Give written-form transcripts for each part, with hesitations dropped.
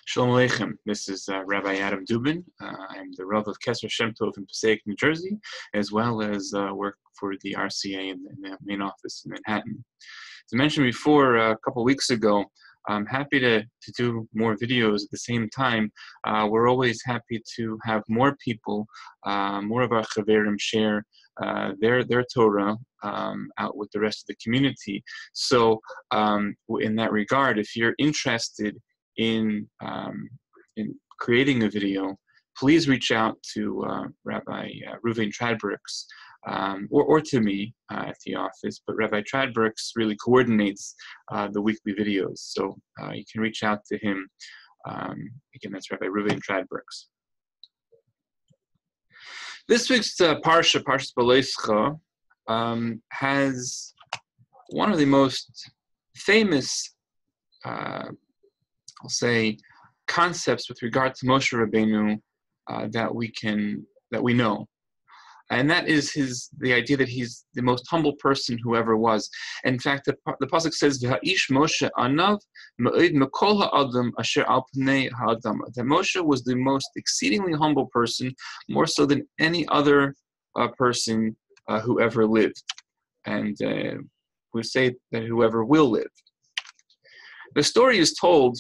Shalom Aleichem. This is Rabbi Adam Dubin. I'm the Rav of Kesser Shem Tov in Passaic, New Jersey, as well as work for the RCA in the main office in Manhattan. As I mentioned before, a couple weeks ago, I'm happy to do more videos at the same time. We're always happy to have more people, more of our Chaverim share their Torah out with the rest of the community. So in that regard, if you're interested in creating a video, please reach out to Rabbi Reuven Tradbergs or to me at the office. But Rabbi Tradbergs really coordinates the weekly videos, so you can reach out to him. Again, that's Rabbi Reuven Tradbergs. This week's Parshat Behalotecha has one of the most famous I'll say concepts with regard to Moshe Rabbeinu that we know, and that is the idea that he's the most humble person who ever was. In fact, the pasuk says, "V'ha'ish Moshe anav ma'id mekol ha'adam asher al pnei ha'adam." That Moshe was the most exceedingly humble person, more so than any other person who ever lived, and we say that whoever will live. The story is told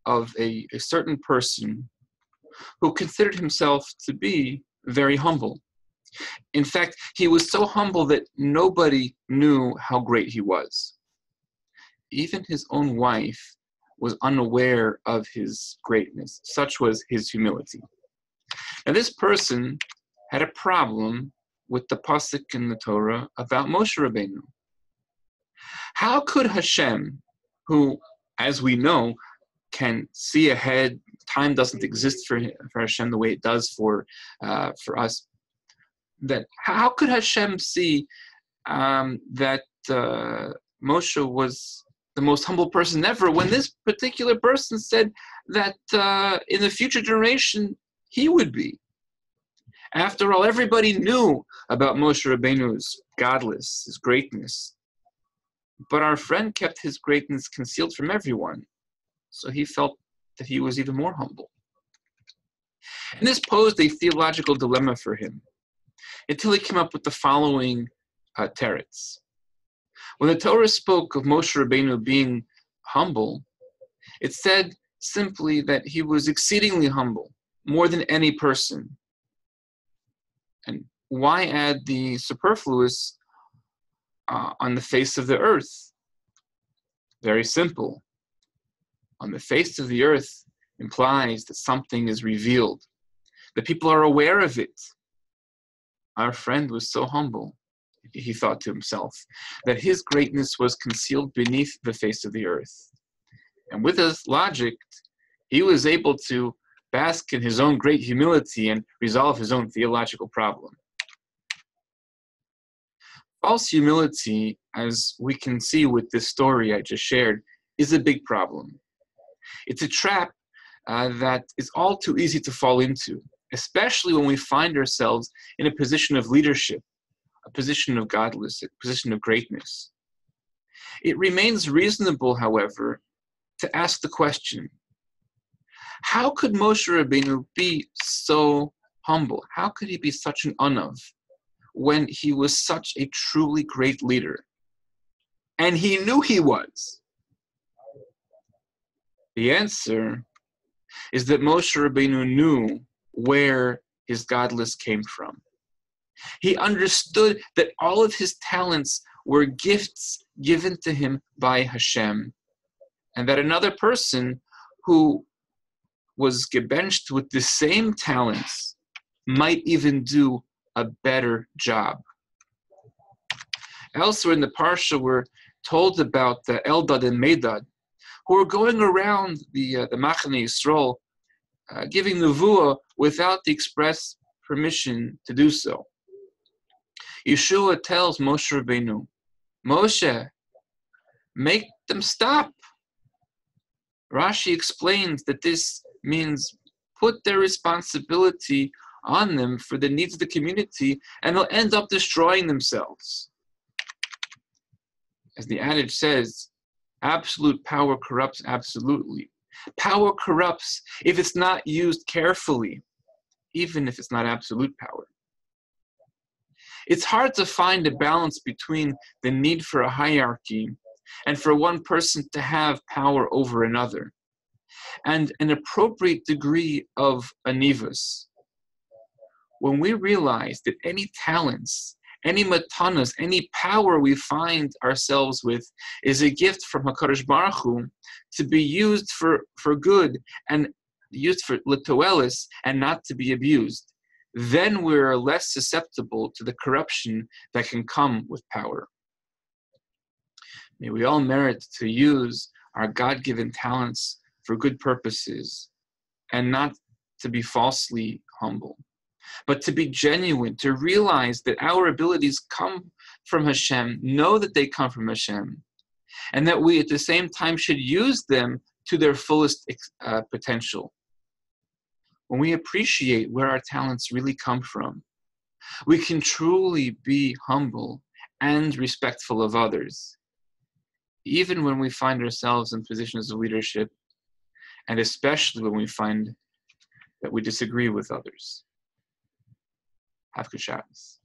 of a certain person who considered himself to be very humble. In fact, he was so humble that nobody knew how great he was. Even his own wife was unaware of his greatness. Such was his humility. Now, this person had a problem with the pasuk in the Torah about Moshe Rabbeinu. How could Hashem, who, as we know, can see ahead, time doesn't exist for Hashem the way it does for us, that how could Hashem see that Moshe was the most humble person ever, when this particular person said that in the future generation he would be? After all, everybody knew about Moshe Rabbeinu's godless, his greatness, but our friend kept his greatness concealed from everyone. So he felt that he was even more humble. And this posed a theological dilemma for him, until he came up with the following teretz. When the Torah spoke of Moshe Rabbeinu being humble, it said simply that he was exceedingly humble, more than any person. And why add the superfluous on the face of the earth? Very simple. On the face of the earth implies that something is revealed, that people are aware of it. Our friend was so humble, he thought to himself, that his greatness was concealed beneath the face of the earth. And with his logic, he was able to bask in his own great humility and resolve his own theological problem. False humility, as we can see with this story I just shared, is a big problem. It's a trap that is all too easy to fall into, especially when we find ourselves in a position of leadership, a position of godless, a position of greatness. It remains reasonable, however, to ask the question, how could Moshe Rabbeinu be so humble? How could he be such an anav when he was such a truly great leader? And he knew he was. The answer is that Moshe Rabbeinu knew where his godless came from. He understood that all of his talents were gifts given to him by Hashem, and that another person who was gebenched with the same talents might even do a better job. Elsewhere in the Parsha, we're told about the Eldad and Medad, who were going around the Machane Yisrael, giving nevuah without the express permission to do so. Yeshua tells Moshe Rabbeinu, Moshe, make them stop. Rashi explains that this means put their responsibility on them for the needs of the community, and they'll end up destroying themselves. As the adage says, absolute power corrupts absolutely. Power corrupts if it's not used carefully, even if it's not absolute power. It's hard to find a balance between the need for a hierarchy and for one person to have power over another, and an appropriate degree of anivus. When we realize that any talents, any matanas, any power we find ourselves with is a gift from HaKadosh Baruch Hu to be used for good and used for litoelis and not to be abused, then we're less susceptible to the corruption that can come with power. May we all merit to use our God-given talents for good purposes and not to be falsely humble, but to be genuine, to realize that our abilities come from Hashem, know that they come from Hashem, and that we at the same time should use them to their fullest potential. When we appreciate where our talents really come from, we can truly be humble and respectful of others, even when we find ourselves in positions of leadership, and especially when we find that we disagree with others. Have good Shabbos.